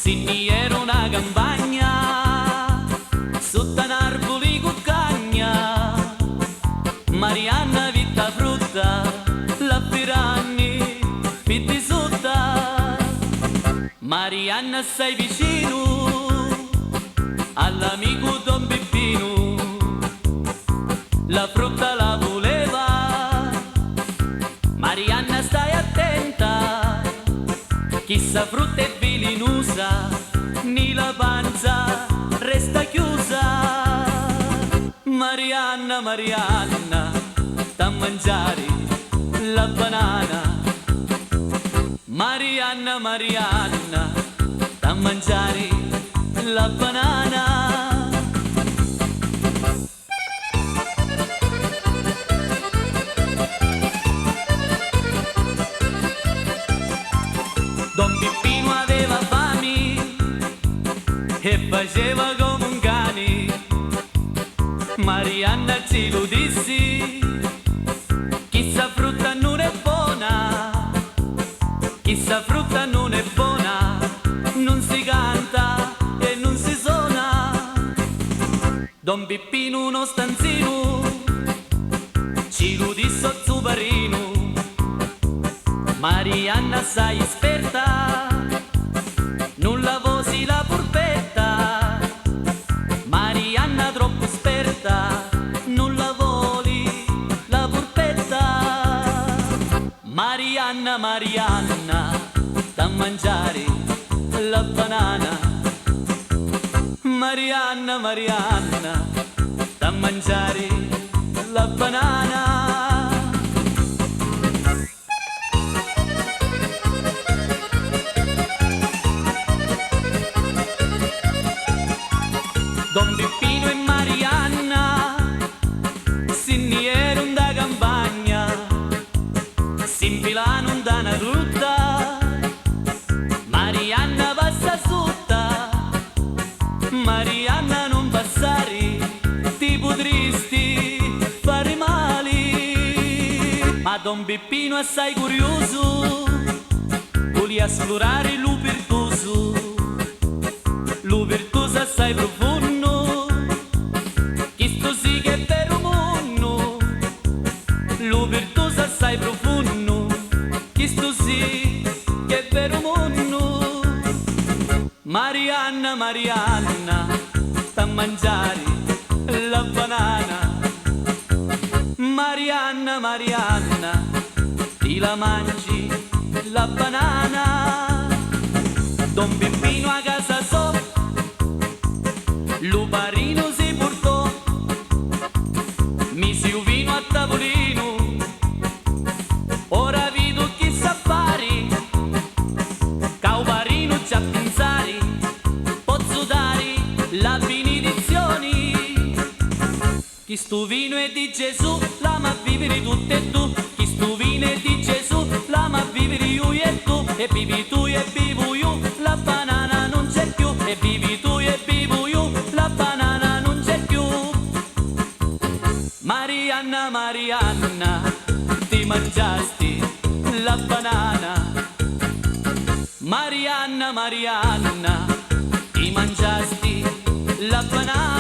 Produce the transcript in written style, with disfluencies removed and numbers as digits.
Sinni era una campagna sotto un arbolo di cuccagna. Marianna vitta frutta, la piranni fitti sotto. Marianna stai vicino all'amico Don Peppino, la frutta la voleva. Marianna stai attenta, chissà frutta è velenosa, ni la panza resta chiusa. Marianna, Marianna, sta a mangiare la banana. Marianna, Marianna, sta a mangiare la banana. Don Peppino aveva fame e faceva come un cane. Marianna ce lo dissi, chissà frutta non è buona, chissà frutta non è buona, non si canta e non si suona. Don Peppino uno stanzino ce lo disse al zubarino. Marianna sei esperta, non la vosi la purpetta. Marianna troppo esperta, non la voli la purpetta. Marianna, Marianna, da mangiare la banana. Marianna, Marianna, da mangiare la banana. Don Peppino e Marianna si nierono da campagna, si infilano da una ruta. Marianna passa sotto, Marianna non passare, ti potresti fare male. Ma Don Peppino assai curioso, voleva esplorare lo percoso, lo percoso assai profondo. Assai profondo, questo sì che è vero mondo. Marianna, Marianna, sta a mangiare la banana. Marianna, Marianna, ti la mangi la banana. Don Peppino a casa so, luparino si portò, mise un vino a tavolino. Ora vedo chi sa fare, Cauparino c'ha pensare, posso dare la benedizione. Chi sto vino è di Gesù, la ma vivere tutte e tu. Chi sto vino è di Gesù, la ma vivere io e tu. E vivi tu e vivo io, la banana non c'è più. E vivi tu e vivo io, la banana non c'è più. Marianna, Marianna, ti mangiasti la banana. Marianna, Marianna, ti mangiasti la banana.